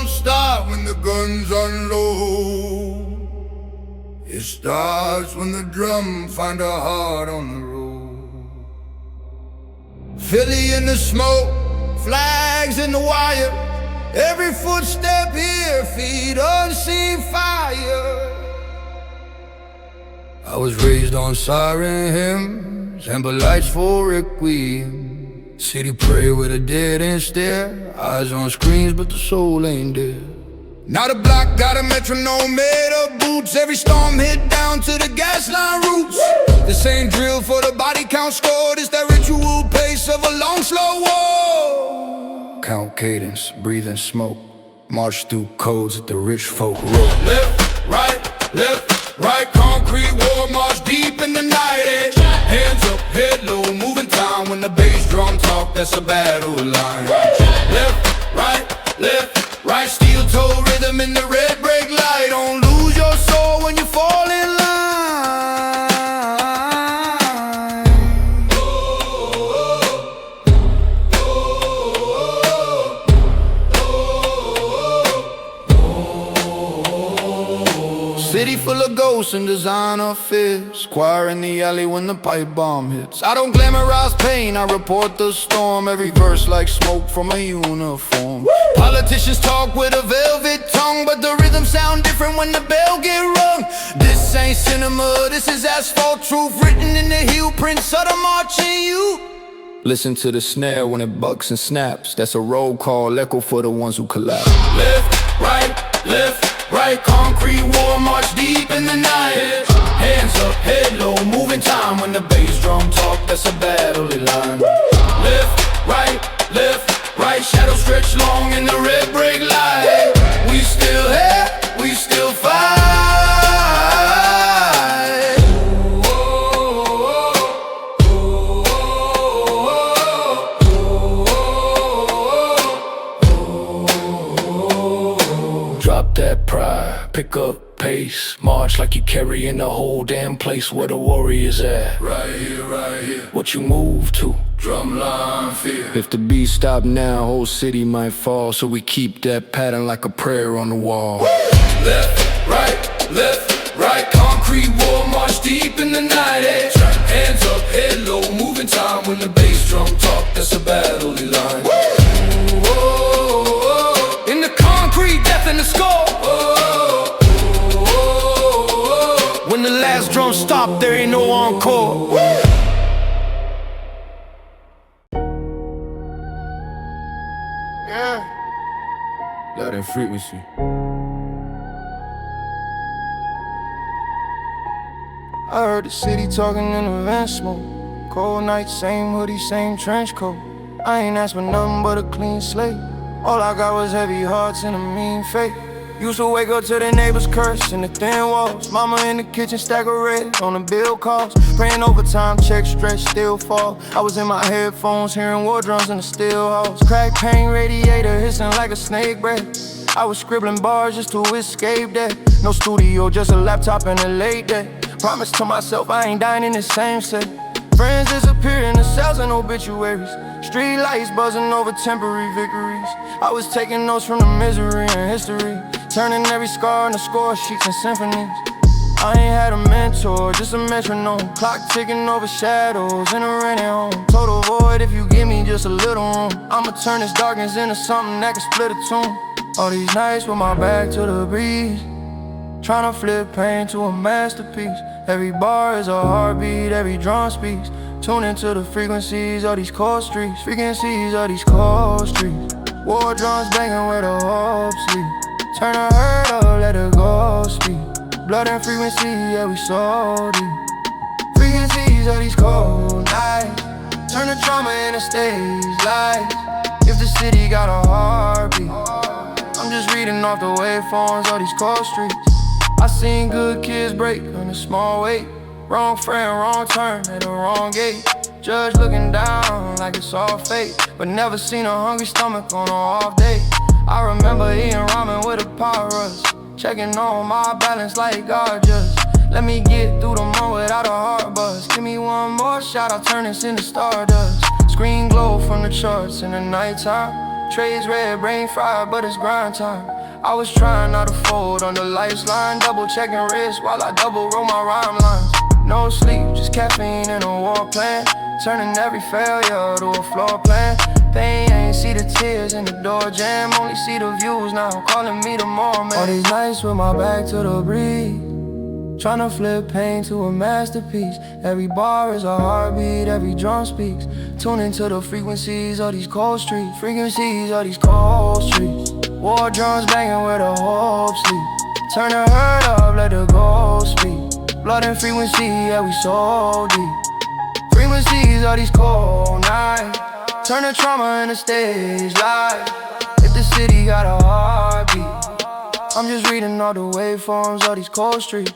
don't start when the guns unload. It starts when the drum find a heart on the road. Philly in the smoke, flags in the wire. Every footstep here, feet unseen fire. I was raised on siren hymns, amber lights for requiem. City pray with a dead end stare, eyes on screens but the soul ain't there. Now the block got a metronome made of boots. Every storm hit down to the gas line roots. This ain't drill for the body count scored. It's that ritual pace of a long slow war. Count cadence, breathing smoke, march through codes that the rich folk wrote. Left, right, concrete war, march deep in the night edge. Hands up, head low, moving time. When the bass drum talk, that's a battle line. Left, right, steel toe rhythm in the red brake light. Don't lose your soul when you fall in line. City full of ghosts and designer fears. Choir in the alley when the pipe bomb hits. I don't glamorize pain, I report the storm. Every verse like smoke from a uniform. Politicians talk with a velvet tongue, but the rhythm sound different when the bell get rung. This ain't cinema, this is asphalt truth, written in the heel prints of the marching youth. Listen to the snare when it bucks and snaps. That's a roll call, echo for the ones who collapse. Left, right, concrete war, march deep in the night. Hands up, head low, moving time. When the bass drum talk, that's a battle line. Left, right, shadow stretch long in the red brake light. We still here, we still fight. Drop that pride, pick up pace. March like you carrying the whole damn place. Where the warriors at? Right here. What you move to? Drumline fear. If the beat stop now, whole city might fall. So we keep that pattern like a prayer on the wall. Left, right, concrete war, march deep in the night edge. Hands up, head low, moving time. When the bass drum talk, that's a battle line. In the concrete, death in the skull. When the last drum stop, there ain't no encore. Yeah, loud and frequency. I heard the city talking in the van smoke. Cold night, same hoodie, same trench coat. I ain't asked for nothing but a clean slate. All I got was heavy hearts and a mean fate. Used to wake up to the neighbors' curse and the thin walls. Mama in the kitchen, stack of red on the bill calls. Praying overtime, check stretch, still fall. I was in my headphones, hearing war drums in the steel halls. Crack pain radiator, hissing like a snake breath. I was scribbling bars just to escape that. No studio, just a laptop and a late day. Promise to myself I ain't dying in the same set. Friends disappear in the cells and obituaries. Street lights buzzing over temporary victories. I was taking notes from the misery and history, turning every scar into score sheets and symphonies. I ain't had a mentor, just a metronome. Clock ticking over shadows in a rainy home. Total void if you give me just a little room. I'ma turn this darkness into something that can split a tune. All these nights with my back to the breeze, tryna flip pain to a masterpiece. Every bar is a heartbeat, every drum speaks. Tune into the frequencies of these cold streets. Frequencies of these cold streets. War drums banging where the hope sleep. Turn a herd up, let the ghost speak. Blood and frequency, yeah, we so deep. Frequencies of these cold nights. Turn the trauma into stage lights. If the city got a heartbeat, I'm just reading off the waveforms of these cold streets. I seen good kids break on a small weight. Wrong friend, wrong turn at the wrong gate. Judge looking down like it's all fate, but never seen a hungry stomach on an off day. I remember eating ramen with a power rush, checking on my balance like God just let me get through the month without a heart buzz. Give me one more shot, I'll turn this into stardust. Screen glow from the charts in the nighttime. Trays red, brain fried, but it's grind time. I was trying not to fold on the lifeline, double checking wrist while I double roll my rhyme lines. No sleep, just caffeine and a war plan, turning every failure to a floor plan. Pain ain't see the tears in the door jam, only see the views now, calling me the more man. All these nights with my back to the breeze, tryna flip pain to a masterpiece. Every bar is a heartbeat, every drum speaks. Tune into the frequencies of these cold streets, frequencies of these cold streets. War drums banging where the hope sleep. Turn the herd up, let the ghost speak. Blood and frequency, yeah, we so deep. Frequencies of these cold nights, turn the trauma into stage live. If the city got a heartbeat, I'm just reading all the waveforms of these cold streets.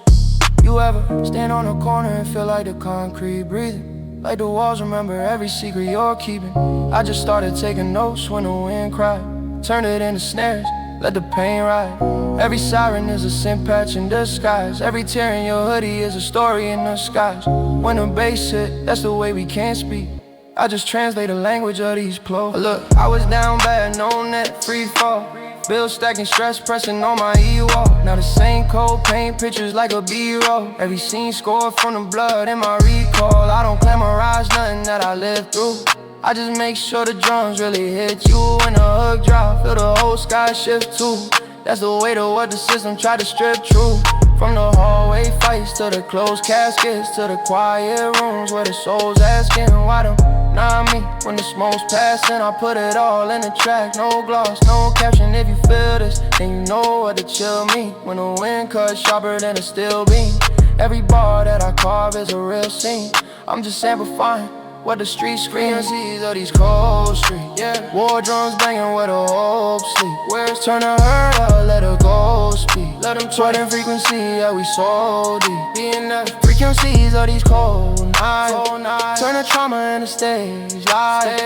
You ever stand on a corner and feel like the concrete breathing, like the walls remember every secret you're keeping? I just started taking notes when the wind cried, turn it into snares, let the pain ride. Every siren is a sin patch in disguise, every tear in your hoodie is a story in the skies. When the bass hit, that's the way we can't speak, I just translate the language of these flows. Look, I was down bad, no net, free fall. Bills stacking, stress pressing on my E-wall. Now the same cold paint pictures like a B-roll. Every scene scored from the blood in my recall. I don't glamorize nothing that I lived through, I just make sure the drums really hit you. When the hook drop, feel the whole sky shift too. That's the weight of what the system tried to strip true. From the hallway fights to the closed caskets, to the quiet rooms where the soul's asking why them not me. When the smoke's passing, I put it all in the track. No gloss, no caption. If you feel this, then you know what to chill me. When the wind cuts sharper than a steel beam, every bar that I carve is a real scene. I'm just amplifying what the streets scream. Seas of these cold streets, yeah. War drums banging where the hope sleep. Where's turn the herd up, let her go speak. Let them try them frequency, yeah, we so deep. Being the frequencies of these cold nights, turn the trauma into stage live.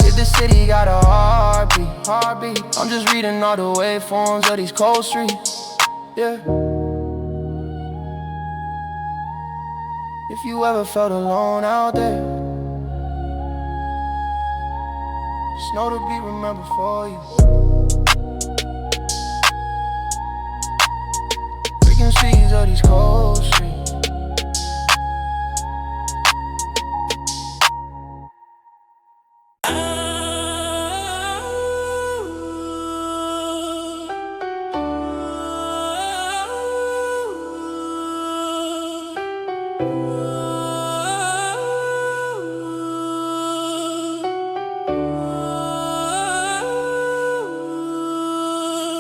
If the city got a heartbeat, I'm just reading all the waveforms of these cold streets, yeah. If you ever felt alone out there, just know to be remembered for you. Frequencies of these cold streets.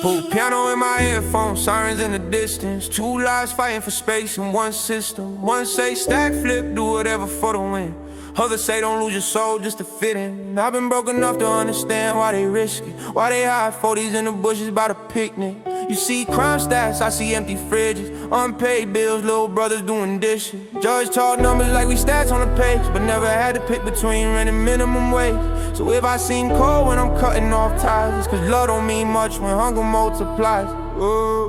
Put piano in my earphones, sirens in the distance. Two lives fighting for space in one system. One say stack flip, do whatever for the win. Others say don't lose your soul just to fit in. I've been broke enough to understand why they risk it, why they hide 40s in the bushes by the picnic. You see crime stats, I see empty fridges, unpaid bills, little brothers doing dishes. Judge talk numbers like we stats on the page, but never had to pick between rent and minimum wage. So if I seem cold when I'm cutting off ties, it's cause love don't mean much when hunger multiplies.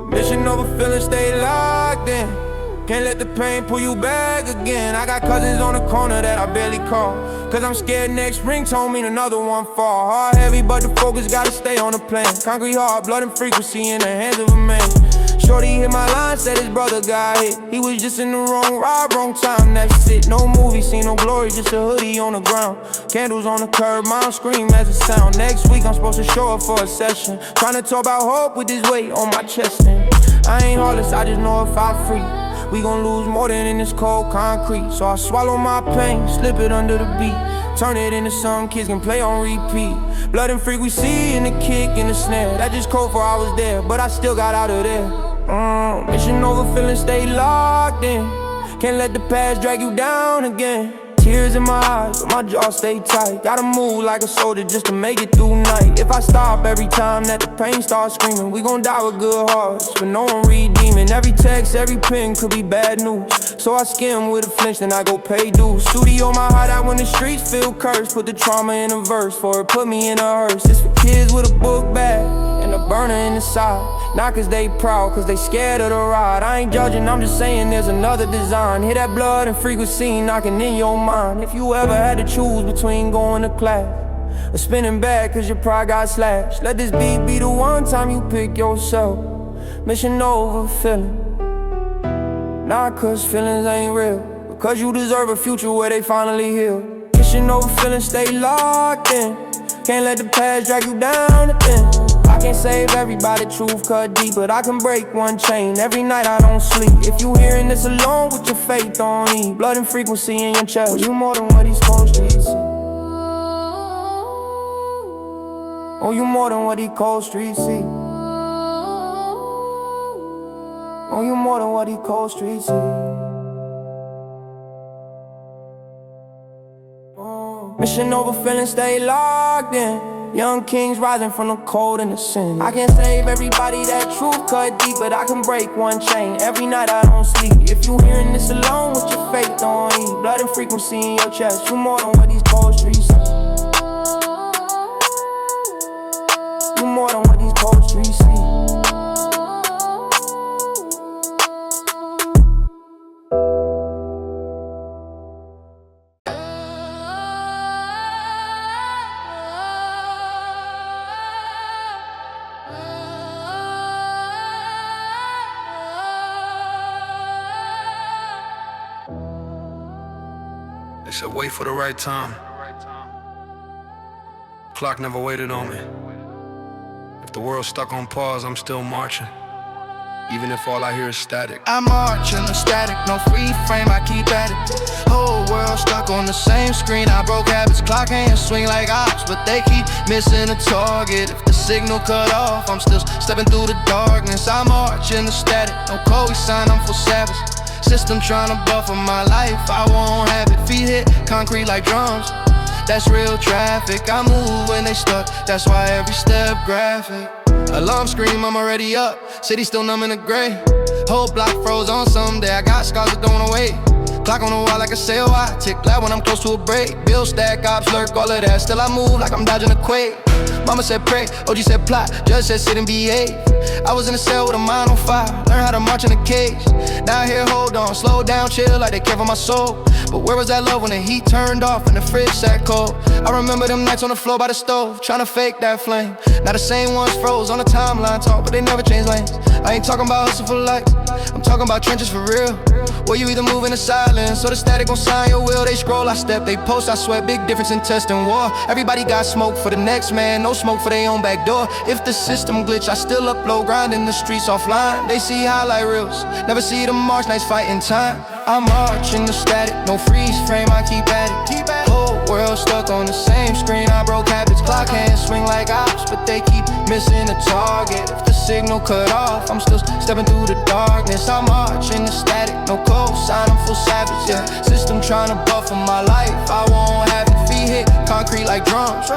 Mission over feeling, stay locked in. Can't let the pain pull you back again. I got cousins on the corner that I barely call, cause I'm scared next ringtone mean another one fall. Heart heavy but the focus gotta stay on the plan. Concrete heart, blood and frequency in the hands of a man. Shorty hit my line, said his brother got hit. He was just in the wrong ride, wrong time, that's it. No movie, seen no glory, just a hoodie on the ground. Candles on the curb, mom scream as a sound. Next week I'm supposed to show up for a session, trying to talk about hope with this weight on my chest. And I ain't heartless, I just know if I free, we gon' lose more than in this cold concrete. So I swallow my pain, slip it under the beat, turn it into something kids can play on repeat. Blood and frequency and the kick and the snare, that just cold for I was there, but I still got out of there. Mission over, feeling stay locked in. Can't let the past drag you down again. Tears in my eyes, but my jaw stay tight. Gotta move like a soldier just to make it through night. If I stop every time that the pain starts screaming, we gon' die with good hearts, but no one redeeming. Every text, every pin could be bad news, so I skim with a flinch, then I go pay dues. Studio my hideout when the streets feel cursed. Put the trauma in a verse, for it put me in a hearse. It's for kids with a book bag and a burner in the side. Not cause they proud, cause they scared of the ride. I ain't judging, I'm just saying there's another design. Hear that blood and frequency knocking in your mind. If you ever had to choose between going to class or spinning back cause your pride got slashed. Let this beat be the one time you pick yourself. Mission over feeling. Not cause feelings ain't real, because you deserve a future where they finally heal. Mission over feeling, stay locked in. Can't let the past drag you down again. I can't save everybody, truth cut deep, but I can break one chain. Every night I don't sleep. If you hearing this alone with your faith on E, blood and frequency in your chest, well, you more than what these cold streets see. Oh, you more than what these cold streets see. Oh, you more than what these cold streets see. Mission over feeling, stay locked in. Young kings rising from the cold and the sin. I can't save everybody, that truth cut deep, but I can break one chain. Every night I don't sleep. If you hearing this alone with your faith on E, blood and frequency in your chest, you more than what these cold streets see. You more than what these cold streets see. They said wait for the right time. Clock never waited on me. If the world's stuck on pause, I'm still marching, even if all I hear is static. I march in the static, no free frame, I keep at it. Whole world stuck on the same screen. I broke habits, clock hands swing like ops, but they keep missing the target. If the signal cut off, I'm still stepping through the darkness. I march in the static, no code sign, I'm full savage. System tryna buffer my life, I won't have it. Feet hit concrete like drums, that's real traffic. I move when they stuck, that's why every step graphic. Alarm scream, I'm already up, city still numb in the gray. Whole block froze on someday, I got scars that don't wanna wait. Clock on the wall like a sail, I tick loud when I'm close to a break. Bill stack, ops lurk, all of that, still I move like I'm dodging a quake. Mama said pray, OG said plot, judge said sit and behave. I was in a cell with a mind on fire, learn how to march in a cage. Now here, hold on, slow down, chill like they care for my soul. But where was that love when the heat turned off and the fridge sat cold? I remember them nights on the floor by the stove, trying to fake that flame. Now the same ones froze on the timeline talk, but they never changed lanes. I ain't talking about hustle for likes, I'm talking about trenches for real. Where you either move in the silence, or the static gon' sign your will. They scroll, I step, they post, I sweat. Big difference in test and war. Everybody got smoke for the next man, no smoke for their own back door. If the system glitch, I still upload, grinding the streets offline. They see highlight reels, never see the March nights fighting time. I march in the static, no freeze frame, I keep at it. Whole world stuck on the same screen, I broke habits. Clock hands swing like ops, but they keep missing the target. If the signal cut off, I'm still stepping through the darkness. I march in the static, no sign, I'm full savage, yeah. System tryna buffer my life, I won't have it. Feet hit concrete like drums,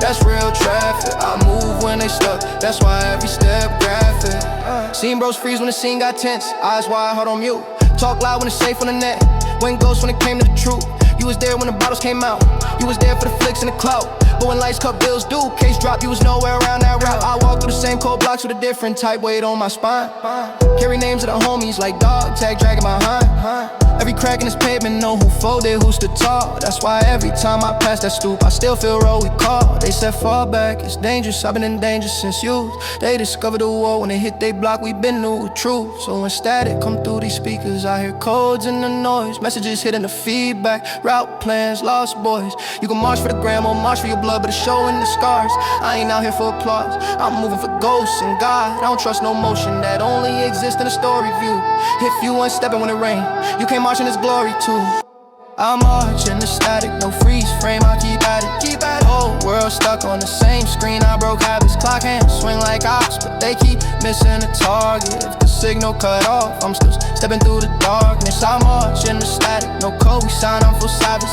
that's real traffic. I move when they stuck, that's why every step graphic. Seen bros freeze when the scene got tense, eyes wide, heart on mute. Talk loud when it's safe on the net, went ghost when it came to the truth. You was there when the bottles came out, you was there for the flicks and the clout. But when lights cut, bills due, case drop, you was nowhere around that route. I walk through the same cold blocks with a different type weight on my spine. Carry names of the homies like dog tag dragging behind. Every crack in this pavement know who folded, who stood tall. That's why every time I pass that stoop, I still feel roll we call. They said fall back, it's dangerous, I've been in danger since youth. They discovered the war when they hit they block, we been new with truth. So when static come through these speakers, I hear codes in the noise, messages hitting the feedback, route plans, lost boys. You can march for the gram or march for your blood, but it's showing the scars. I ain't out here for applause, I'm moving for ghosts and God. I don't trust no motion that only exists in a story view. If you ain't stepping when it rain, you can't march in His glory too. I march in the static, no freeze frame, I keep at it. Whole world stuck on the same screen, I broke habits. Clock hands swing like ops, but they keep missing the target. If the signal cut off, I'm still stepping through the darkness. I march in the static, no code sign, I'm full savage.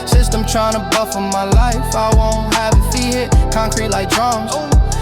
System tryna buffer my life, I won't have it. Feet hit concrete like drums,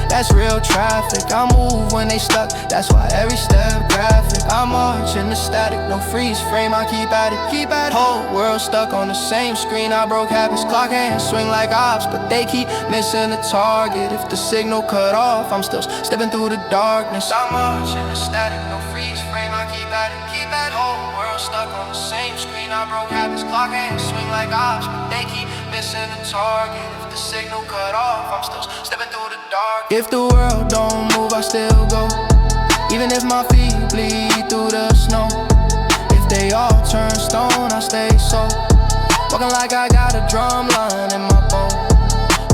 that's real traffic. I move when they stuck, that's why every step graphic. I march in the static, no freeze frame, I keep at it. Whole world stuck on the same screen, I broke habits. Clock hands swing like ops, but they keep missing the target. If the signal cut off, I'm still stepping through the darkness. I march in the static, no freeze frame, I keep at it. Whole world stuck on the same screen, I broke habits. Clock hands swing like ops, but they keep missing the target. with the signal cut off, I'm still stepping through the dark. If the world don't move, I still go. Even if my feet bleed through the snow. If they all turn stone, I stay so. Walking like I got a drum line in my bow.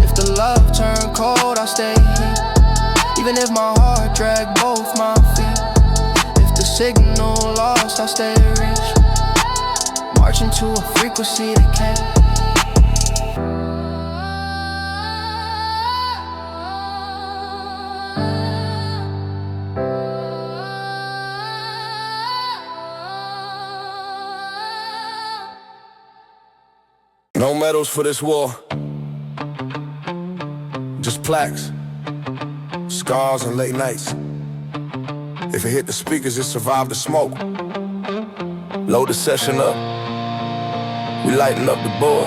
If the love turn cold, I stay heat. Even if my heart drag both my feet. If the signal lost, I stay reach. Marching to a frequency that can't. No medals for this war, just plaques, scars and late nights. If it hit the speakers, it survived the smoke. Load the session up, we lighten up the board.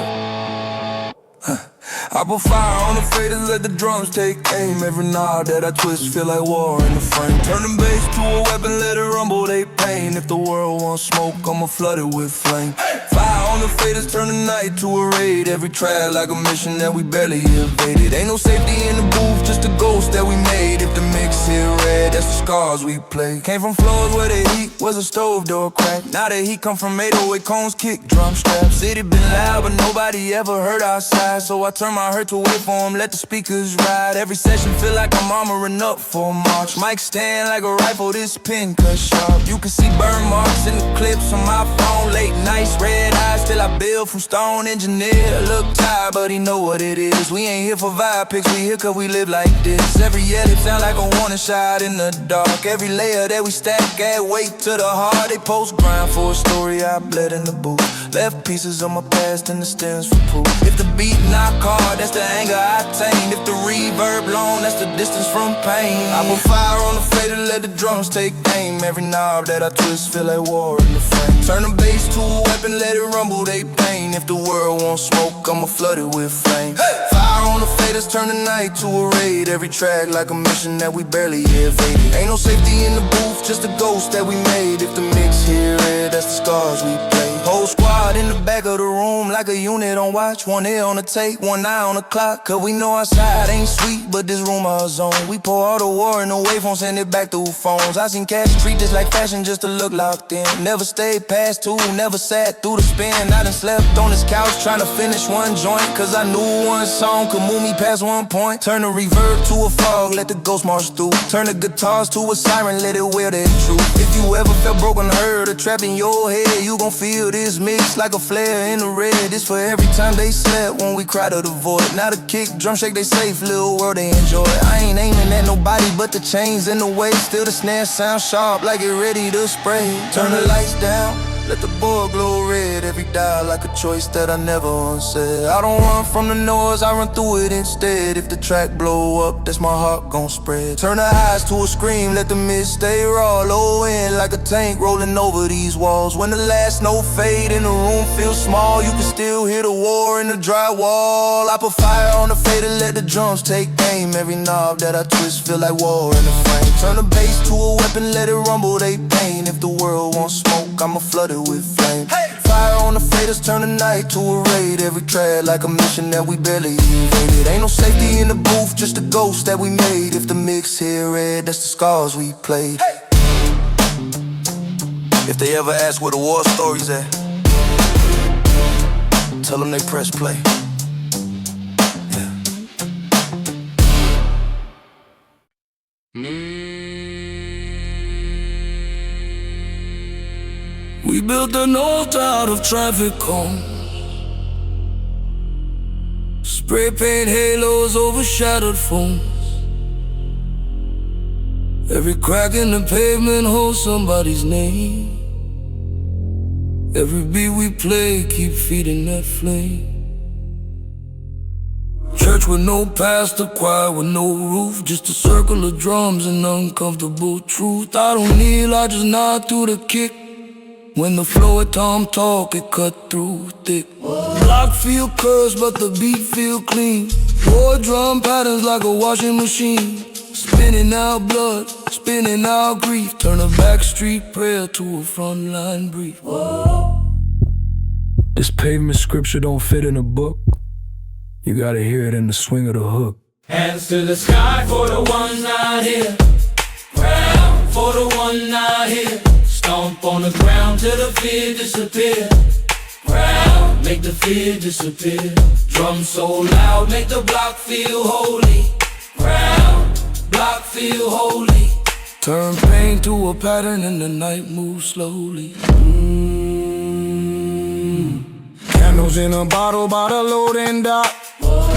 I put fire on the faders, let the drums take aim. Every knob that I twist feel like war in the frame. Turn the bass to a weapon, let it rumble, they pain. If the world wants smoke, I'ma flood it with flame. Fire on the faders, turn the night to a raid. Every track like a mission that we barely evaded. Ain't no safety in the booth, just a ghost that we made. If the mix hit red, that's the scars we play. Came from floors where the heat was a stove door crack. Now the heat come from 808 cones, kick, drum straps. City been loud, but nobody ever heard our side. So I turn my hurt to wait for him, let the speakers ride. Every session feel like I'm armoring up for March. Mic stand like a rifle, this pin cut sharp. You can see burn marks in the clips on my phone. Late nights, red eyes, still I build from stone. Engineer, look tired, but he know what it is. We ain't here for vibe pics, we here cause we live like this. Every edit sound like a warning shot in the dark. Every layer that we stack add weight to the heart. They post grind for a story I bled in the booth. Left pieces of my past and the stems for proof. If the beat knock hard, that's the anger I tamed. If the reverb long, that's the distance from pain. I put fire on the fader, let the drums take aim. Every knob that I twist feel like war in the frame. Turn the bass to a weapon, let it rumble, they pain. If the world wants smoke, I'ma flood it with flame. Fire on the faders, turn the night to a raid. Every track like a mission that we barely evaded. Ain't no safety in the booth, just a ghost that we made. If the mix here red, that's the scars we play. Whole squad in the back of the room like a unit on watch. One ear on the tape, one eye on the clock. Cause we know outside ain't sweet, but this room our zone. We pour all the war in the waveform, send it back through phones. I seen cats treat this like fashion just to look locked in. Never stayed past two, never sat through the spin. I done slept on this couch trying to finish one joint. Cause I knew one song could move me past one point. Turn the reverb to a fog, let the ghost march through. Turn the guitars to a siren, let it wear that truth. If you ever felt broken, heard a trap in your head, you gon' feel this mix like a flare in the red. This for every time they slept when we cried to the void. Now the kick, drum shake, they safe, little world they enjoy. I ain't aiming at nobody but the chains in the way. Still the snare sound sharp like it ready to spray. Turn the lights down, let the board glow red. Every dial like a choice that I never unsaid. I don't run from the noise, I run through it instead. If the track blow up, that's my heart gon' spread. Turn the highs to a scream, let the mist stay raw. Low end like a tank rolling over these walls. When the last note fade and the room feels small, you can still hear the war in the drywall. I put fire on the fader, let the drums take aim. Every knob that I twist feel like war in the frame. Turn the bass to a weapon, let it rumble, they pain. If the world wants smoke, I'ma flood it with flame. Fire on the faders, turn the night to a raid. Every track like a mission that we barely evaded. Ain't no safety in the booth, just a ghost that we made. If the mix here red, that's the scars we played. If they ever ask where the war story's at, tell them they press play. We built an altar out of traffic cones. Spray paint halos over shattered phones. Every crack in the pavement holds somebody's name. Every beat we play keep feeding that flame. Church with no pastor, choir with no roof, just a circle of drums and uncomfortable truth. I don't kneel, I just nod through the kick. When the flow at Tom talk, it cut through thick. Block feel cursed, but the beat feel clean. War drum patterns like a washing machine. Spinning out blood, spinning out grief. Turn a backstreet prayer to a frontline brief. This pavement scripture don't fit in a book. You gotta hear it in the swing of the hook. Hands to the sky for the one not here. Ground for the one not here. Stomp on the ground till the fear disappear. Ground, make the fear disappear. Drum so loud, make the block feel holy. Ground, block feel holy. Turn pain to a pattern and the night moves slowly. Candles in a bottle by the loading dock.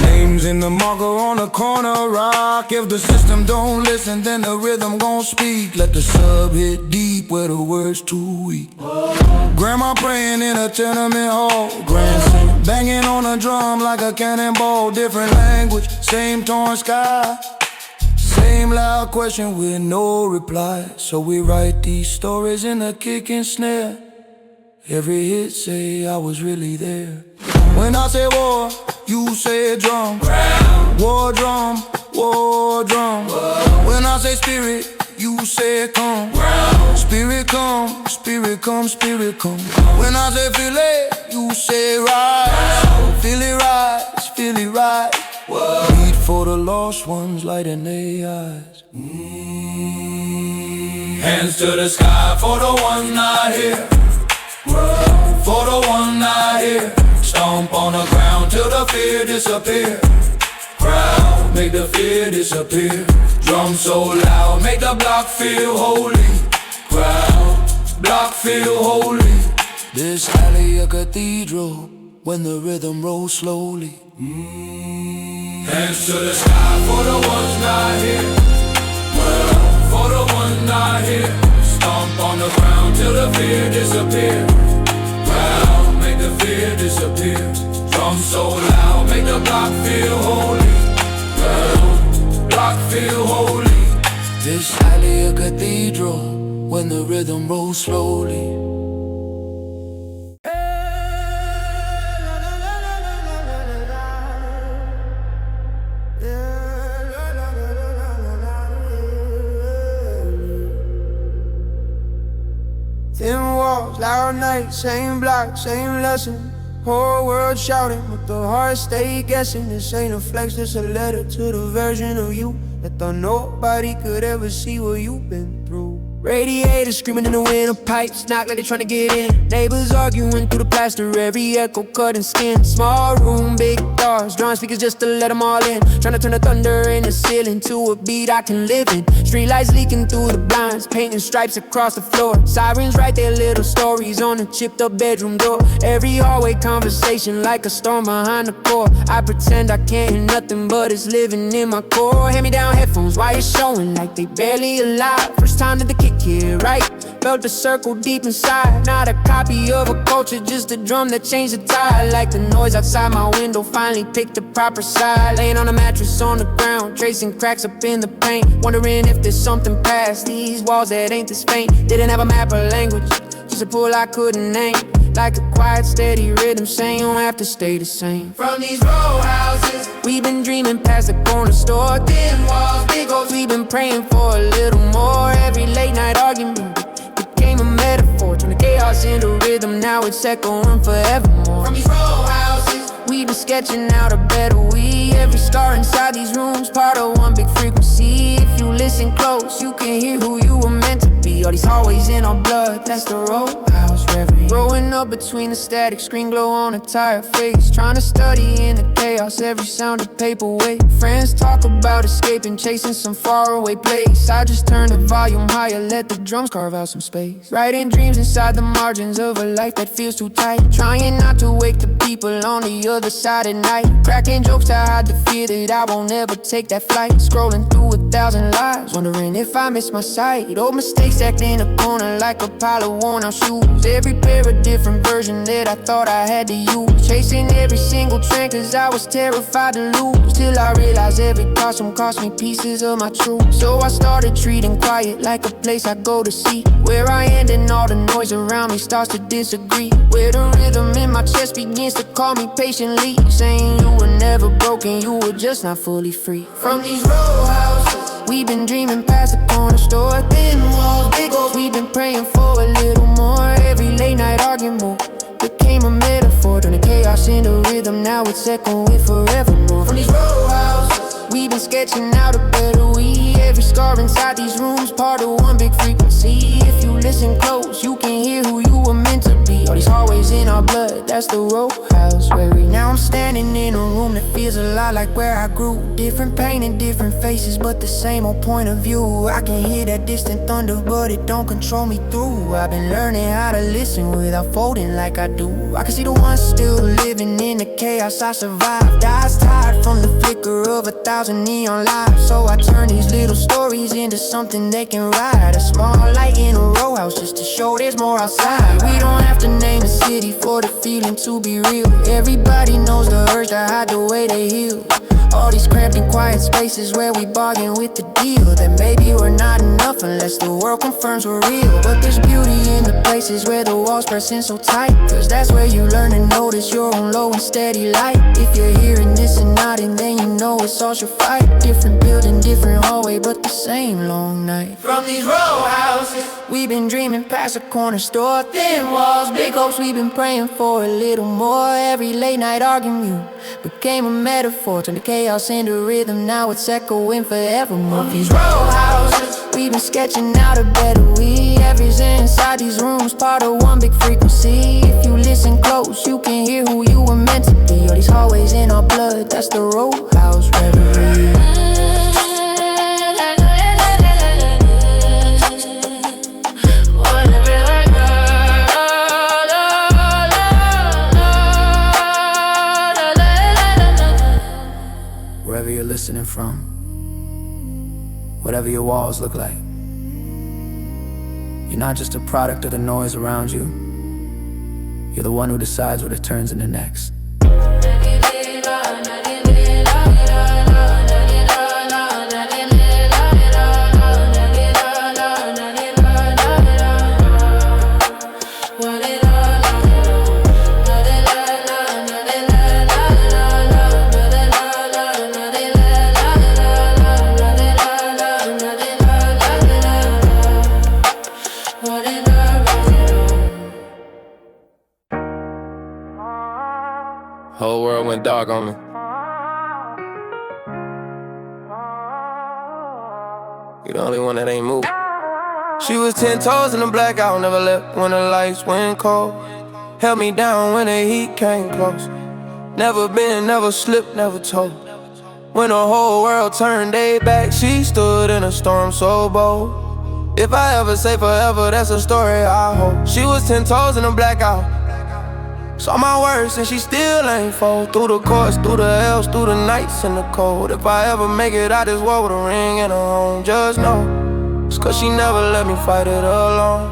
Names in the marker on the corner rock. If the system don't listen, then the rhythm gon' speak. Let the sub hit deep where the words too weak. Grandma praying in a tenement hall. Grandson banging on a drum like a cannonball. Different language, same torn sky. Same loud question with no reply. So we write these stories in a kick and snare. Every hit say I was really there. When I say war, you say drum. War drum, war drum. When I say spirit, you say come. Spirit come, spirit come, spirit come. When I say feel it, you say rise. Feel it rise, feel it rise. Beat for the lost ones, light in their eyes. Hands to the sky for the one not here. For the one not here. Stomp on the ground till the fear disappear. Ground, make the fear disappear. Drum so loud, make the block feel holy. Ground, block feel holy. This alley a cathedral when the rhythm rolls slowly. Hands to the sky for the ones not here. For the one not here. Stomp on the ground till the fear disappear. Ground, make the fear disappear. Drum so loud, make the block feel holy. Ground, block feel holy. This alley a cathedral when the rhythm rolls slowly. Thin walls, loud nights, same block, same lesson. Whole world shouting, but the heart stay guessing. This ain't a flex, this a letter to the version of you that thought nobody could ever see what you've been through. Radiators screaming in the winter, pipes knock like they tryna get in. Neighbors arguing through the plaster, every echo cutting skin. Small room, big doors, drawing speakers just to let them all in. Tryna turn the thunder in the ceiling to a beat I can live in. Street lights leaking through the blinds, painting stripes across the floor. Sirens write their little stories on the chipped up bedroom door. Every hallway conversation like a storm behind the core. I pretend I can't hear nothing, but it's living in my core. Hand me down headphones, why it's showing like they barely alive. First time that the kick here, right? Felt the circle deep inside. Not a copy of a culture, just a drum that changed the tide. Like the noise outside my window finally picked the proper side. Laying on a mattress on the ground, tracing cracks up in the paint. Wondering if there's something past these walls that ain't this faint. Didn't have a map or language, just a pull I couldn't name. Like a quiet, steady rhythm saying you don't have to stay the same. From these row houses, we've been dreaming past the corner store. Thin walls, big holes, we've been praying for a little more. Every late night argument became a metaphor. Turn the chaos into rhythm, now it's echoing forevermore. From these row houses, we've been sketching out a better we. Every star inside these rooms, part of one big frequency. If you listen close, you can hear who you were meant to be. All these hallways in our blood, that's the Rowhouse Reverie. Growing up between the static, screen glow on a tired face. Trying to study in the chaos, every sound a paperweight. Friends talk about escaping, chasing some faraway place. I just turn the volume higher, let the drums carve out some space. Writing dreams inside the margins of a life that feels too tight. Trying not to wake the people on the other side at night. Cracking jokes to hide the fear that I won't ever take that flight. Scrolling through 1,000 lives, wondering if I miss my sight. Old mistakes stacked in a corner like a pile of worn out shoes. Every pair a different version that I thought I had to use. Chasing every single trend cause I was terrified to lose. Till I realized every costume cost me pieces of my truth. So I started treating quiet like a place I go to see. Where I end and all the noise around me starts to disagree. Where the rhythm in my chest begins to call me patiently. Saying you were never broken, you were just not fully free. From these row houses, we've been dreaming past the corner store. Thin walls, big holes, we've been praying for a little more. Every late night argument became a metaphor. Turn the chaos into rhythm, now it's echoing forever. been sketching out a better we. Every scar inside these rooms, part of one big frequency. If you listen close, you can hear who you were meant to be. All these hallways in our blood, that's the Rowhouse Reverie. Now I'm standing in a room that feels a lot like where I grew. Different pain and different faces, but the same old point of view. I can hear that distant thunder, but it don't control me through. I've been learning how to listen without folding like I do. I can see the ones still living in the chaos I survived. I was tired from the flicker of 1,000 neon lights, so I turn these little stories into something they can ride. A small light in a row house just to show there's more outside. We don't have to name a city for the feeling to be real. Everybody knows the urge to hide the way they heal. All these cramped and quiet spaces where we bargain with the deal that maybe we're not enough unless the world confirms we're real. But there's beauty in the places where the walls press in so tight, cause that's where you learn to notice your own low and steady light. If you're hearing this and nodding, then you know it's all your fight. Different building, different hallway, but the same long night. From these row houses, we've been dreaming past a corner store. Thin walls, big hopes, we've been praying for a little more. Every late night argument became a metaphor, turned the chaos into rhythm, now it's echoing forevermore. These row houses, we've been sketching out a better we. Everything inside these rooms, part of one big frequency. If you listen close, you can hear who you were meant to be. All these hallways in our blood, that's the Rowhouse Reverie. Wherever you're listening from, whatever your walls look like, you're not just a product of the noise around you. You're the one who decides what it turns into next. Whole world went dark on me. You the only one that ain't moved. She was 10 toes in the blackout, never left when the lights went cold. Held me down when the heat came close. Never been, never slipped, never told. When the whole world turned their back, she stood in a storm so bold. If I ever say forever, that's a story I hope. She was 10 toes in the blackout. Saw my worst and she still ain't fold. Through the courts, through the L's, through the nights and the cold. If I ever make it out this world with a ring and a home, just know it's cause she never let me fight it alone.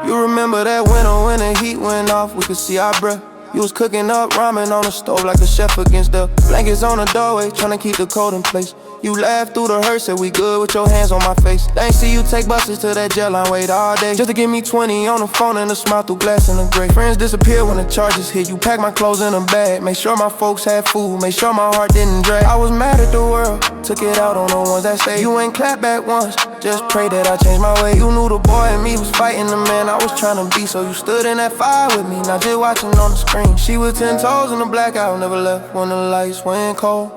You remember that winter when the heat went off, we could see our breath. You was cooking up ramen on the stove like a chef against the blankets on the doorway, trying to keep the cold in place. You laughed through the hurt, said we good with your hands on my face. Thanks to you, take buses to that jail line, wait all day just to give me 20 on the phone and a smile through glass and a gray. Friends disappear when the charges hit. You pack my clothes in a bag, make sure my folks had food, make sure my heart didn't drag. I was mad at the world, took it out on the ones that stayed. You ain't clap back once, just pray that I changed my way. You knew the boy in me was fighting the man I was trying to be, so you stood in that fire with me, not just watching on the screen. She was 10 toes in the blackout, never left when the lights went cold.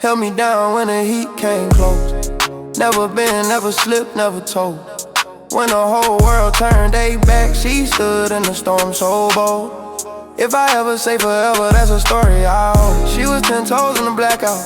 Held me down when the heat came close. Never been, never slipped, never told. When the whole world turned their back, she stood in the storm so bold. If I ever say forever, that's a story I hope. She was 10 toes in the blackout.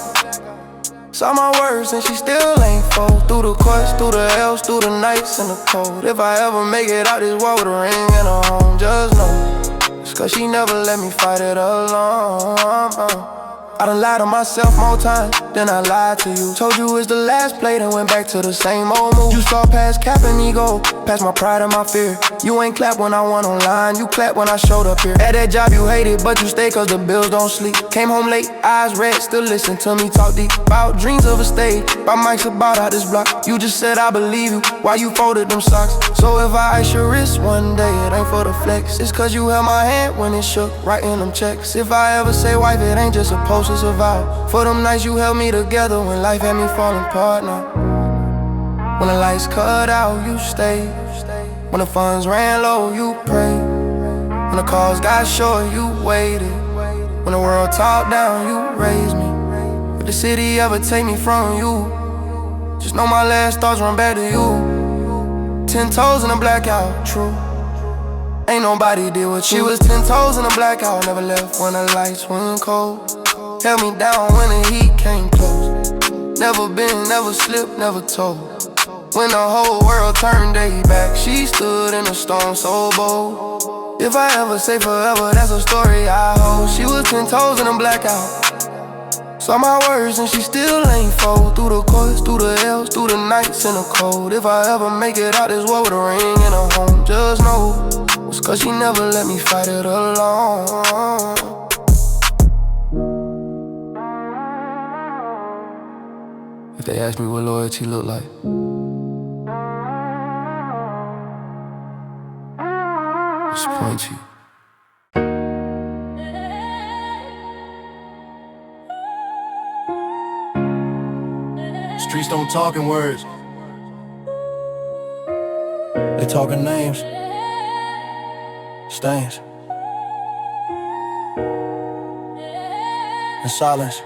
Saw my worst and she still ain't fold. Through the courts, through the L's, through the nights and the cold. If I ever make it out this world with a ring and a home, just know it's cause she never let me fight it alone. I done lied to myself more times than I lied to you. Told you it's the last play, then went back to the same old move. You saw past cap and ego, past my pride and my fear. You ain't clap when I went online, you clap when I showed up here. At that job you hated, but you stay cause the bills don't sleep. Came home late, eyes red, still listen to me talk deep. About dreams of a stage, about mics about out this block. You just said I believe you, while you folded them socks. So if I ice your wrist one day, it ain't for the flex. It's cause you held my hand when it shook, writing them checks. If I ever say wife, it ain't just a post. Survive. For them nights you held me together when life had me falling apart now. When the lights cut out, you stayed. When the funds ran low, you prayed. When the calls got short, you waited. When the world talked down, you raised me. the city ever take me from you. Just know my last thoughts run back to you. 10 toes in a blackout, true. Ain't nobody did what you. She was 10 toes in a blackout, never left when the lights went cold. Held me down when the heat came close. Never been, never slipped, never told. When the whole world turned their back, she stood in a storm so bold. If I ever say forever, that's a story I hold. She was 10 toes in a blackout. Saw my words and she still ain't fold. Through the courts, through the L's, through the nights in the cold. If I ever make it out this world with a ring and a home, just know it's cause she never let me fight it alone. If they ask me what loyalty look like, just point to you. Streets don't talk in words, they talk in names, stains, and silence.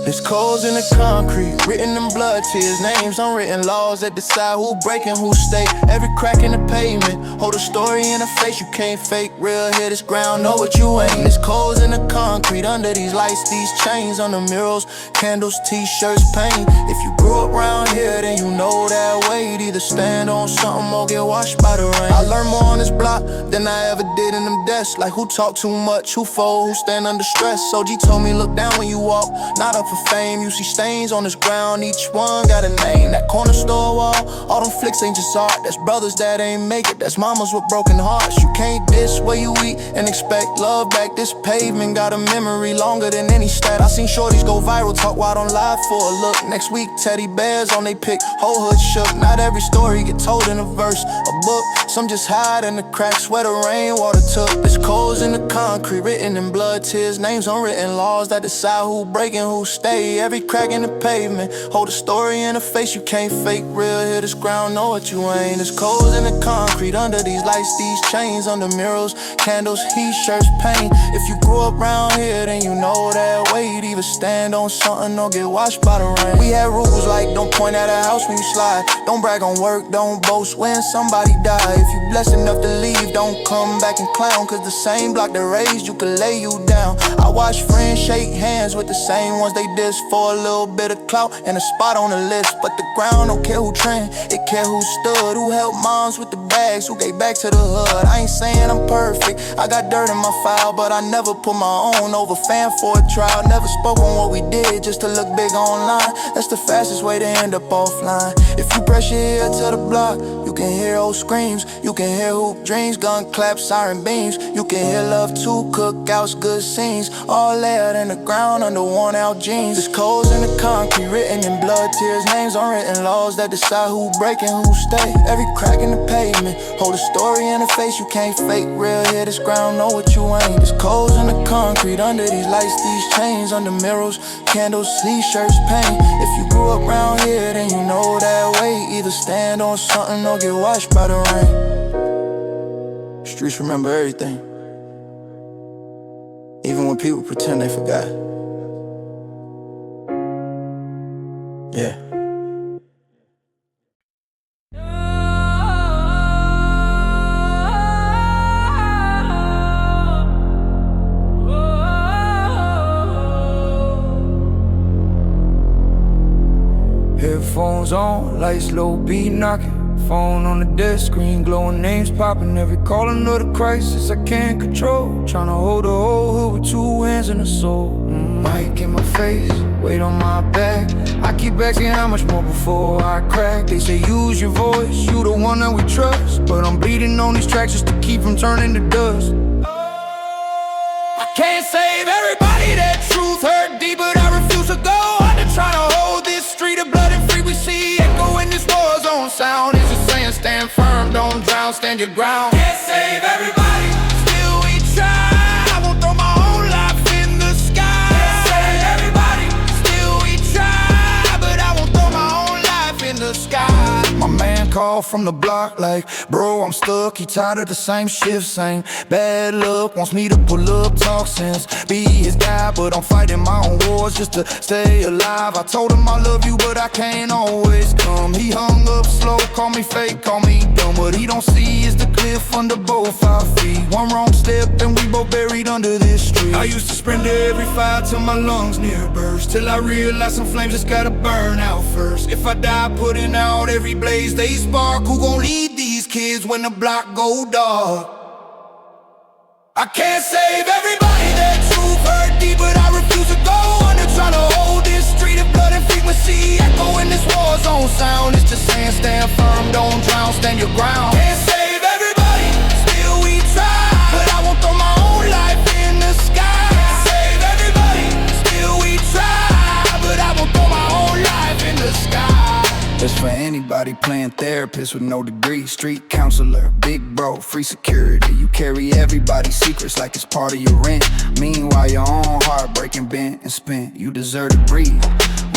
There's codes in the concrete, written in blood, tears, names, unwritten laws that decide who break and who stay. Every crack in the pavement, hold a story in a face you can't fake. Real hit this ground, know what you ain't. There's codes in the concrete, under these lights, these chains, on the murals, candles, t-shirts, paint. If you grew up around here, then you know that way. Either stand on something or get washed by the rain. I learned more on this block than I ever did in them desks. Like who talk too much, who fold, who stand under stress. OG told me look down when you walk, not up for fame. You see stains on this ground, each one got a name. That corner store wall, all them flicks ain't just art. That's brothers that ain't make it, that's mamas with broken hearts. You can't dish where you eat and expect love back. This pavement got a memory longer than any stat. I seen shorties go viral, talk wild on live for a look. Next week, teddy bears on they pick, whole hood shook. Not every story get told in a verse, a book. Some just hide in the cracks where the rainwater took. There's codes in the concrete, written in blood, tears, names, unwritten laws that decide who break and who stay. Every crack in the pavement, hold a story in a face you can't fake. Real hit this ground, know what you ain't. There's codes in the concrete, under these lights, these chains, under murals, candles, heat, shirts, paint. If you grew up around here, then you know that weight. Either stand on something or get washed by the rain. We had rules like don't point at a house when you slide, don't brag on work, don't boast when somebody die. If you blessed enough to leave, don't come back and clown, cause the same block that raised you could lay you down. I watch friends shake hands with the same ones they diss for a little bit of clout and a spot on the list. But the ground don't care who trend, it care who stood, who helped moms with the bags, who gave back to the hood. I ain't saying I'm perfect, I got dirt in my file, but I never put my own over fan for a trial. Never spoke on what we did just to look big online. That's the fastest way to end up offline. If you press your ear to the block, you can hear old screams, you can hear hoop dreams, gun claps, siren beams. You can hear love too, cookouts, good scenes, all layered in the ground under worn out jeans. There's codes in the concrete, written in blood, tears, names, unwritten laws that decide who break and who stay. Every crack in the pavement, hold a story in a face you can't fake. Real hit this ground, know what you ain't. There's codes in the concrete, under these lights, these chains, under mirrors, candles, sleeve shirts, paint. If you grew up around here, then you know that way. Either stand on something or get washed by the rain. Streets remember everything, even when people pretend they forgot. Yeah. Headphones on, lights low, beat knocking. Phone on the desk, screen glowing, names popping. Every call another crisis I can't control. Tryna hold the whole hood with two hands and a soul. Mic in my face, weight on my back. I keep asking how much more before I crack. They say use your voice, you the one that we trust. But I'm bleeding on these tracks just to keep from turning to dust. I can't save everybody, that truth hurt deep, but I refuse to go under. Tryna hold this street of blood and free. We see echo in this war zone sound. It's just saying stand firm, don't drown, stand your ground. Can't save everybody, still we try. I won't throw my own life in the sky. Can't save everybody, still we try, but I won't throw my own life in the sky. sky. My man called from the block like, bro, I'm stuck, he tired of the same shift, same bad luck, wants me to pull up, talk sense, be his guy, but I'm fighting my own wars just to stay alive. I told him I love you, but I can't always come. He hung up slow, call me fake, call me dumb. What he don't see is the cliff under both our feet. One wrong step and we both buried under this tree. I used to sprint every fire till my lungs near burst, till I realized some flames just gotta burn out first. If I die putting out every blaze they spark, who gon' lead these kids when the block go dark? I can't save everybody, that truth hurt deep, but I refuse to go under, trying to hold this street of blood and frequency. Echo in this war zone sound, it's just saying stand firm, don't drown, stand your ground. Can't save everybody, still we try, but I won't throw my own life in the sky. Can't save everybody, still we try, but I won't throw my own life in the sky. It's for anybody playing therapist with no degree, street counselor, big bro, free security. You carry everybody's secrets like it's part of your rent. Meanwhile your own heart breaking, bent and spent. You deserve to breathe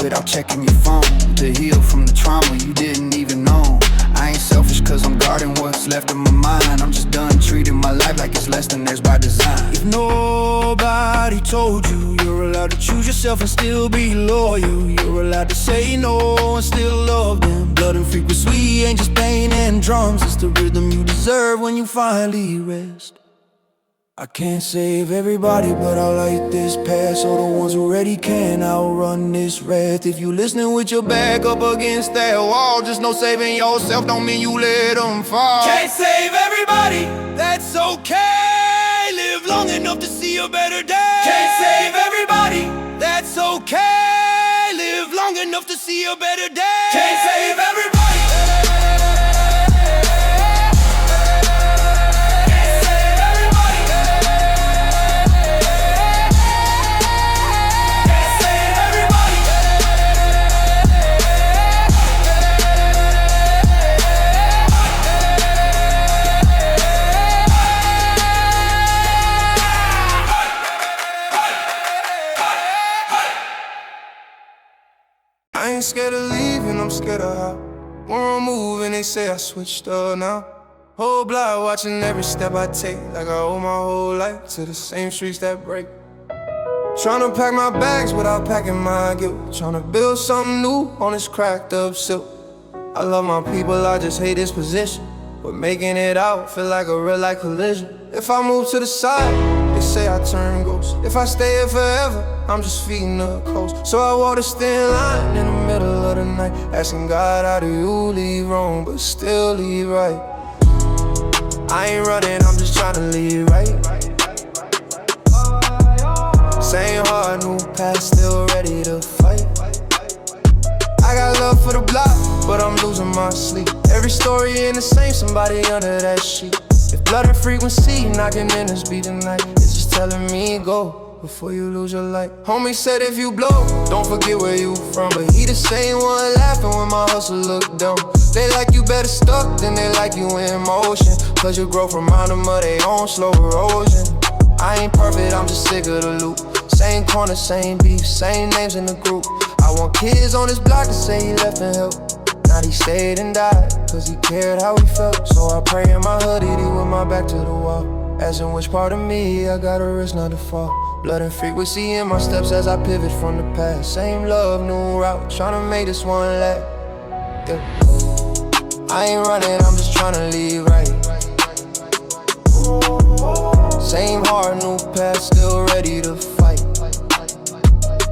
without checking your phone, to heal from the trauma you didn't even know. I ain't selfish cause I'm guarding what's left of my mind. I'm just done treating my life like it's less than theirs by design. If nobody told you, you're allowed to choose yourself and still be loyal. You're allowed to say no and still love them. Blood and frequency ain't just pain and drums, it's the rhythm you deserve when you finally rest. I can't save everybody, but I'll light this path so the ones who already can outrun this wrath. If you listening with your back up against that wall, just know saving yourself don't mean you let them fall. Can't save everybody, that's okay. Live long enough to see a better day. Can't save everybody, that's okay. Live long enough to see a better day. Can't save everybody. I ain't scared of leaving, I'm scared of how when I'm moving, they say I switched up now. Whole block watching every step I take, like I owe my whole life to the same streets that break. Tryna pack my bags without packing my guilt, tryna build something new on this cracked up silk. I love my people, I just hate this position, but making it out feel like a real life collision. If I move to the side, they say I turn ghost. If I stay here forever, I'm just feeding the coast. So I walk this thin line in the middle of the night, asking God, how do you leave wrong but still leave right? I ain't running, I'm just trying to leave right. Same heart, new past, still ready to fight. I got love for the block, but I'm losing my sleep. Every story ain't the same, somebody under that sheet. If blood and frequency knocking in this beat tonight, it's just telling me go before you lose your life. Homie said if you blow, don't forget where you from, but he the same one laughing when my hustle look dumb. They like you better stuck than they like you in motion, cause you grow from around them of their own slow erosion. I ain't perfect, I'm just sick of the loop. Same corner, same beef, same names in the group. I want kids on this block to say he left and help. Now he stayed and died, cause he cared how he felt. So I pray in my hoodie with my back to the wall, asking which part of me I got a risk not to fall. Blood and frequency in my steps as I pivot from the past. Same love, new route, tryna make this one last. Yeah. I ain't running, I'm just tryna leave right. Same heart, new path, still ready to fight.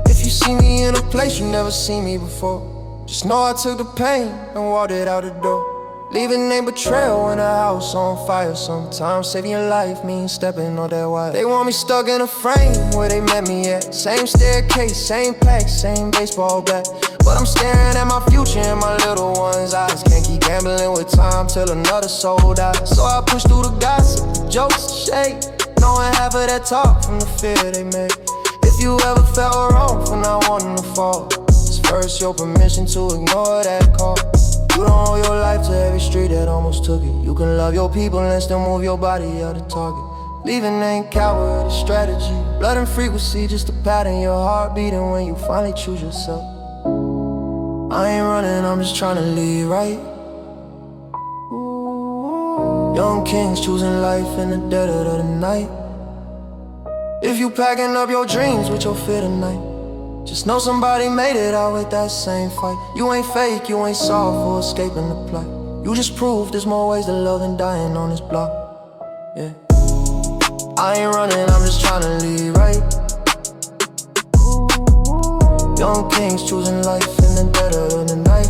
If you see me in a place you never seen me before, just know I took the pain and walked it out the door. Leaving a betrayal in a house on fire. Sometimes saving your life means stepping on that wire. They want me stuck in a frame where they met me at. Same staircase, same pack, same baseball bat. But I'm staring at my future in my little one's eyes. Can't keep gambling with time till another soul dies. So I push through the gossip, jokes, shade, knowing half of that talk from the fear they made. If you ever felt wrong for not wanting to fall, it's first your permission to ignore that call. You don't owe your life to every street that almost took it. You can love your people and still move your body out of target. Leaving ain't coward, it's strategy. Blood and frequency, just a pattern, your heart beating when you finally choose yourself. I ain't running, I'm just trying to lead right. Young kings choosing life in the dead of the night. If you packing up your dreams with your fear tonight, just know somebody made it out with that same fight. You ain't fake, you ain't soft for escaping the plight. You just proved there's more ways to love than dying on this block. Yeah, I ain't running, I'm just trying to lead right. Young kings choosing life in the dead of the night.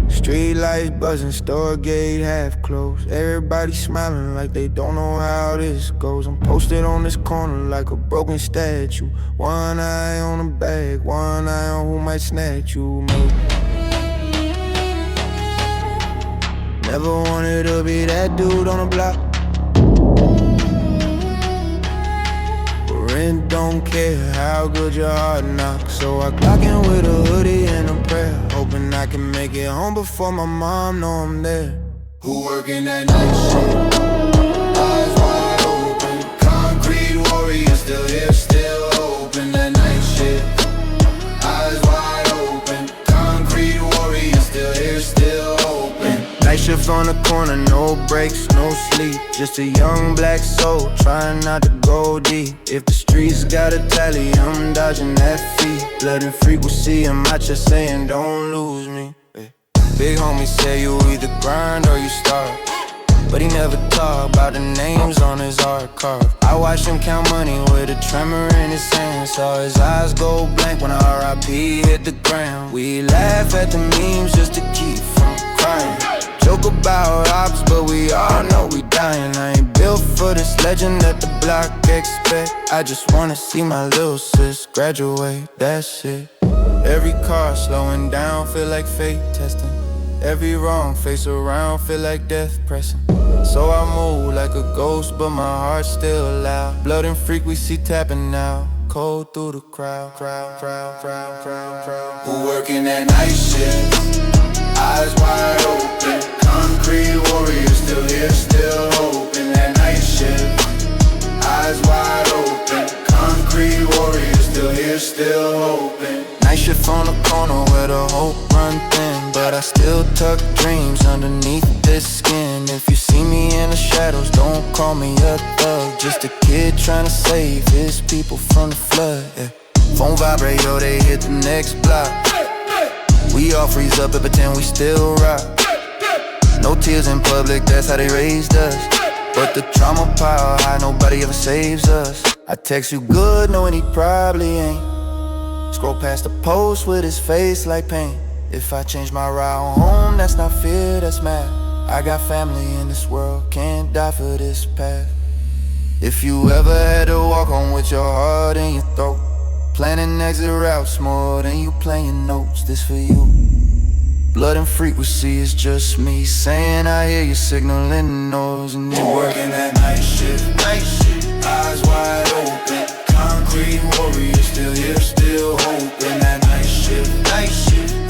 Street lights buzzing, store gate half closed. Everybody smiling like they don't know how this goes. I'm posted on this corner like a broken statue. One eye on the bag, one eye on who might snatch you. Never wanted to be that dude on the block. But rent don't care how good your heart knocks. So I clock in with a hoodie and a prayer, hoping I can make it home before my mom know I'm there. Who working that night shift? Eyes wide open. Concrete warrior still here, still open. That night shift. Eyes wide open. Concrete warrior still here, still open. Night shift on the corner, no breaks, no sleep. Just a young black soul trying not to go deep. If the streets got a tally, I'm dodging that fee. Blood and frequency in my chest saying don't lose me. Big homie say you either grind or you starve, but he never talk about the names on his art card. I watched him count money with a tremor in his hand. Saw his eyes go blank when R.I.P. hit the ground. We laugh at the memes just to keep from crying. Joke about ops, but we all know we dying. I ain't built for this legend that the block expect. I just wanna see my little sis graduate, that's it. Every car slowing down feel like fate testing. Every wrong face around feel like death pressing. So I move like a ghost, but my heart's still loud. Blood and frequency tapping now, cold through the crowd. Who working that night shift? Eyes wide open. Concrete warrior still here, still open. That night shift. Eyes wide open. Concrete warrior still here, still open. Night shift on the corner where the hope run thin, but I still tuck dreams underneath this skin. If you see me in the shadows, don't call me a thug. Just a kid trying to save his people from the flood, yeah. Phone vibrate, yo, they hit the next block. We all freeze up and pretend we still rock. No tears in public, that's how they raised us. But the trauma pile high, nobody ever saves us. I text you good, knowing he probably ain't. Scroll past the post with his face like pain. If I change my route home, that's not fear, that's mad. I got family in this world, can't die for this path. If you ever had to walk home with your heart in your throat, planning exit routes more than you playing notes, this for you. Blood and frequency is just me saying I hear you signaling noise and you're working that night shift. Eyes wide open. Concrete warrior still here, still open. That night shift.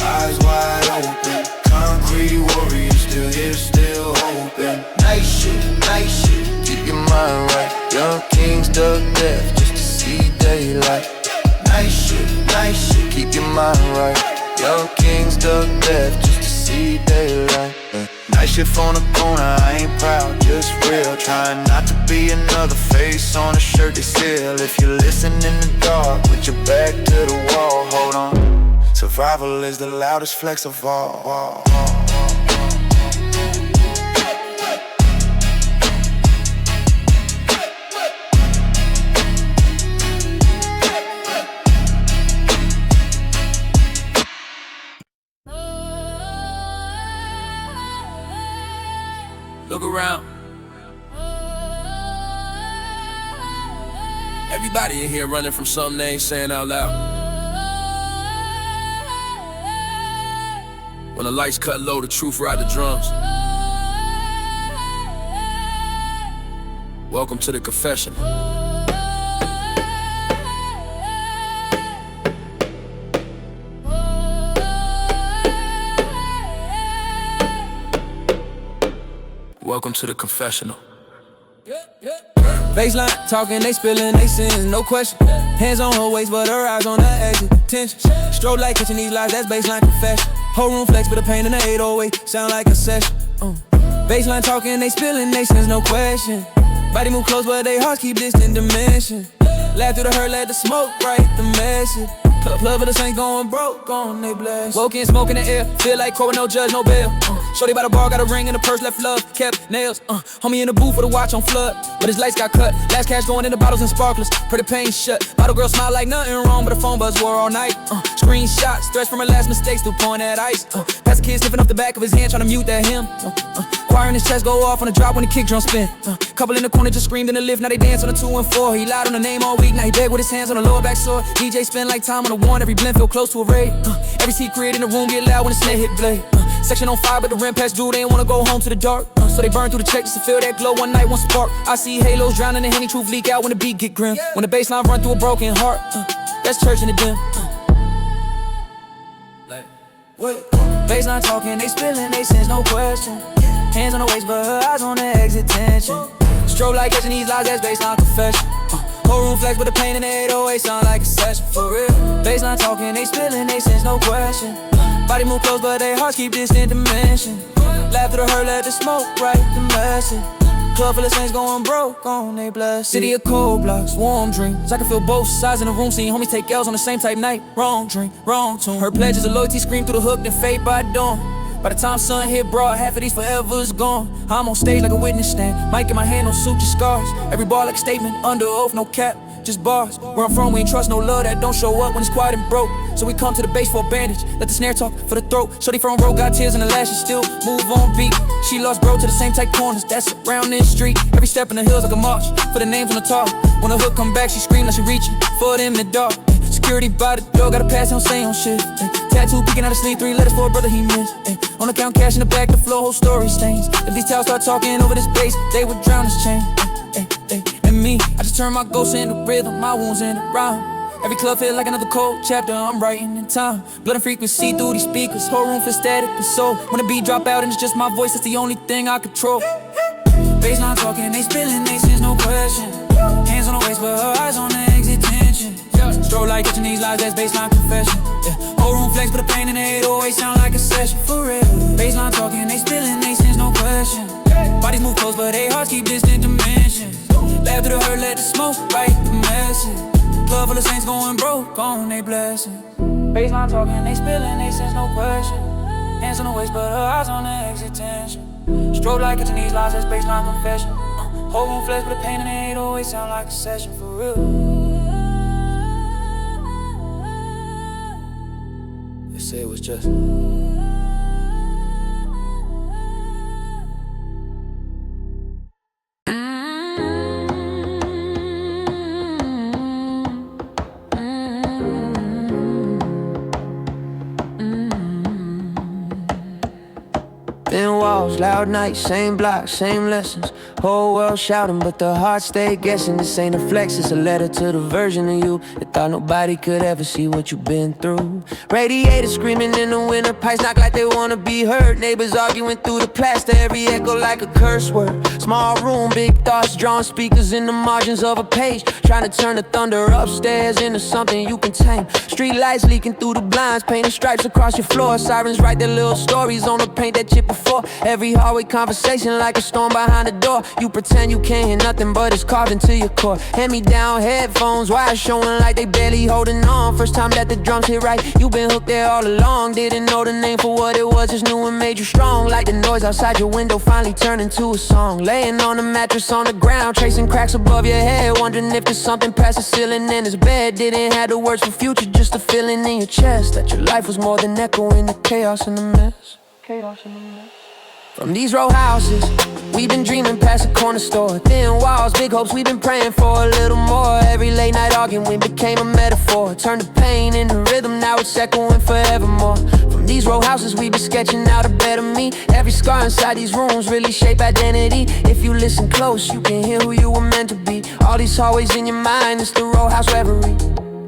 Eyes wide open. Concrete warrior still here, still open. Night shift. Keep your mind right. Young kings dug death just to see daylight. Night shift. Keep your mind right. Young kings dug death just to see daylight. Night shift on the corner, I ain't proud, just real. Trying not to be another face on a shirt they sell. If you listen in the dark with your back to the wall, hold on. Survival is the loudest flex of all. Look around. Everybody in here running from something they ain't saying out loud. When the lights cut low, the truth ride the drums. Welcome to the confession. welcome to the confessional. Baseline talking, they spilling, they sins, no question. Hands on her waist, but her eyes on the exit. Tension, strobe like catching these lies, that's baseline confession. Whole room flex, but the pain in the 808 sound like a session. Baseline talking, they spilling, they sins, no question. Body move close, but they hearts keep distant dimension. Laugh through the hurt, let the smoke write the message. Plug for the saints going broke, on they blessed. Woke in, smoke in the air, feel like court, no judge, no bail. Shorty by the bar, got a ring in the purse, left love, kept nails. Homie in the booth with a watch on flood, but his lights got cut. Last cash going in the bottles and sparklers, pray the pain shut. Bottle girl smile like nothing wrong, but the phone buzz wore all night. Screenshots, threats from her last mistakes through pouring that ice. Past the kid sniffing off the back of his hand, trying to mute that him. Choir in his chest go off on the drop when the kick drum spin. Couple in the corner just screamed in the lift, now they dance on the 2 and 4. He lied on the name all week, now he begged with his hands on the lower back sword. DJ spin like time on the one, every blend feel close to a raid. Every secret in the room get loud when the snare hit blade. Section on fire, but the rim past due, they ain't wanna go home to the dark. So they burn through the check just to feel that glow, one night, one spark. I see halos drowning in Henny, truth leak out when the beat get grim. When the bass line run through a broken heart, that's church in the dim. Baseline talking, they spilling, they sins, no question. Hands on the waist, but her eyes on the exit tension. Strobe like catching these lies, that's baseline confession. Whole room flex, but the pain in the 808 sound like a session, for real. Baseline talking, they spilling, they sins, no question. Body move close, but they hearts keep distant dimension. Laugh through the hurt, let the smoke write the message. Club full of saints going broke, on they blessed. City of cold blocks, warm dreams. I can feel both sides in the room, seeing homies take L's on the same type night. Wrong drink, wrong tune. Her pledges of loyalty scream through the hook, then fade by dawn. By the time sun hit broad, half of these forever is gone. I'm on stage like a witness stand, mic in my hand, no suit, just scars. Every bar like a statement, under oath, no cap, just bars. Where I'm from, we ain't trust no love that don't show up when it's quiet and broke. So we come to the base for a bandage, let the snare talk for the throat. Shorty front row got tears in the lashes, still move on beat. She lost bro to the same tight corners that's around this street. Every step in the hills like a march, for the names on the top. When the hook come back, she scream like she reaching for them in the dark. Security by the door, got a pass, don't say on shit. Tattoo peeking out of sleeve, 3 letters for a brother he missed. On the count, cash in the back, the floor, whole story stains. If these towels start talking over this bass, they would drown this chain. And me, I just turn my ghosts into rhythm, my wounds into rhyme. Every club feel like another cold chapter, I'm writing in time. Blood and frequency through these speakers, whole room feel static and soul. When the beat drop out and it's just my voice, that's the only thing I control. Baseline talking, they spilling, they sins, no question. Hands on the waist, but her eyes on the exit tension. Strobe like catching these lies, that's baseline confession. Whole room flex, but the pain in the 808 sound like a session, for real. Baseline talking, they spilling, they sins, no question. Bodies move close, but they hearts keep distant dimensions. Laugh through the hurt, let the smoke write the message. Club full of saints going broke, on they blessing. Baseline talking, they spilling, they sins, no question. Hands on the waist, but her eyes on the exit tension. Strobe like catching these lies, that's baseline confession. Whole room flex, but the pain in the 808 sound like a session, for real. They say it was just Thin walls, loud nights, same block, same lessons. Whole world shouting, but the heart stay guessing. This ain't a flex, it's a letter to the version of you that thought nobody could ever see what you've been through. Radiators screaming in the winter, pipes knock like they wanna be heard. Neighbors arguing through the plaster, every echo like a curse word. Small room, big thoughts, drawn speakers in the margins of a page. Trying to turn the thunder upstairs into something you can tame. Street lights leaking through the blinds, painting stripes across your floor. Sirens write their little stories on the paint that chip before. Every hallway conversation like a storm behind the door. You pretend you can't hear nothing, but it's carved into your core. Hand-me-down headphones, wires showing like they barely holding on. First time that the drums hit right, you been hooked there all along. Didn't know the name for what it was, just knew it made you strong. Like the noise outside your window finally turned into a song. Laying on a mattress on the ground, tracing cracks above your head, wondering if there's something past the ceiling in his bed. Didn't have the words for future, just a feeling in your chest that your life was more than echoing the chaos and the mess. Chaos and the mess. From these row houses, we've been dreaming past the corner store. Thin walls, big hopes, we've been praying for a little more. Every late night arguing became a metaphor. Turned the pain into rhythm, now it's echoing forevermore. From these row houses, we've been sketching out a better me. Every scar inside these rooms really shape identity. If you listen close, you can hear who you were meant to be. All these hallways in your mind, it's the Rowhouse Reverie.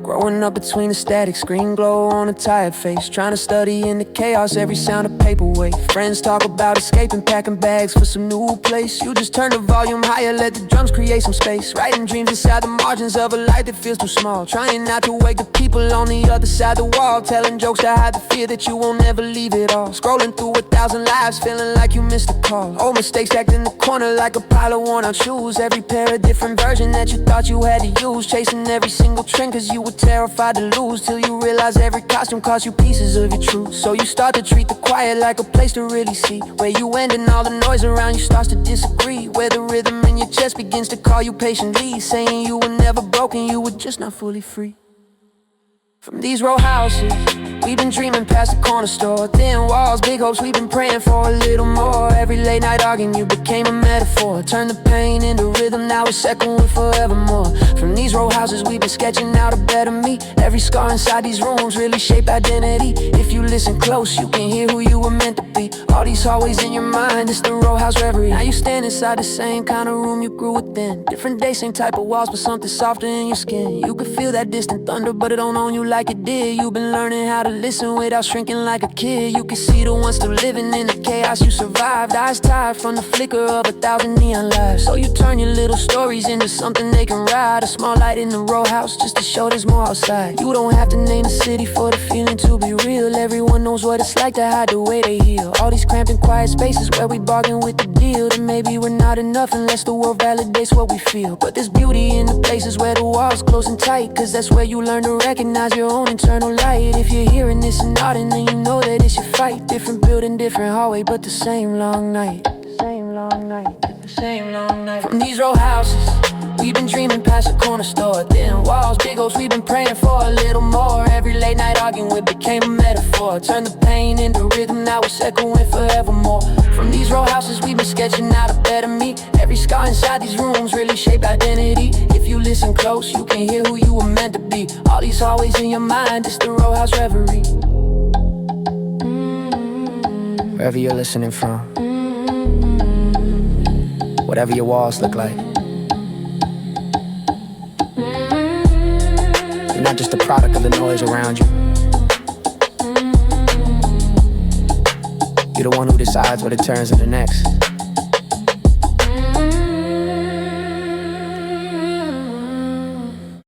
Growing up between the static, screen glow on a tired face, trying to study in the chaos, every sound a paperweight. Friends talk about escaping, packing bags for some new place. You just turn the volume higher, let the drums create some space. Writing dreams inside the margins of a life that feels too small. Trying not to wake the people on the other side of the wall. Telling jokes to hide the fear that you won't ever leave it all. Scrolling through 1,000 lives, feeling like you missed a call. Old mistakes stacked in the corner like a pile of worn out shoes. Every pair a different version that you thought you had to use. Chasing every single trend cause you were terrified to lose. Till you realize every costume cost you pieces of your truth. So you start to treat the quiet like a place to really see where you end and all the noise around you starts to disagree. Where the rhythm in your chest begins to call you patiently, saying you were never broken, you were just not fully free. From these row houses, we've been dreaming past the corner store. Thin walls, big hopes, we've been praying for a little more. Every late night arguing, you became a metaphor. Turn the pain into rhythm, now it's echoing forevermore. From these row houses, we've been sketching out a better me. Every scar inside these rooms really shape identity. If you listen close, you can hear who you were meant to be. All these hallways in your mind, it's the Rowhouse Reverie. Now you stand inside the same kind of room you grew within. Different day, same type of walls, but something softer in your skin. You could feel that distant thunder, but it don't own you like it did. You've been learning how to listen without shrinking like a kid. You can see the ones still living in the chaos you survived. Eyes tired from the flicker of 1,000 neon lights. So you turn your little stories into something they can ride. A small light in the row house just to show there's more outside. You don't have to name the city for the feeling to be real. Everyone knows what it's like to hide the way they heal. All these cramped and quiet spaces where we bargain with the deal. That maybe we're not enough unless the world validates what we feel. But there's beauty in the places where the walls close and tight, cause that's where you learn to recognize your own internal light. If you're hearing this and nodding, then you know that it's your fight. Different building, different hallway, but the same long night. Same long night, the same long night. From these row houses, we've been dreaming past the corner store. Thin walls, big hopes, we've been praying for a little more. Every late night arguing with became a metaphor. Turn the pain into rhythm, now it's echoing forevermore. From these row houses, we've been sketching out a better me. Every scar inside these rooms really shape identity. If you listen close, you can hear who you were meant to be. All these hallways in your mind, it's the Rowhouse Reverie. Wherever you're listening from, whatever your walls look like, you're not just a product of the noise around you. You're the one who decides what it turns into next.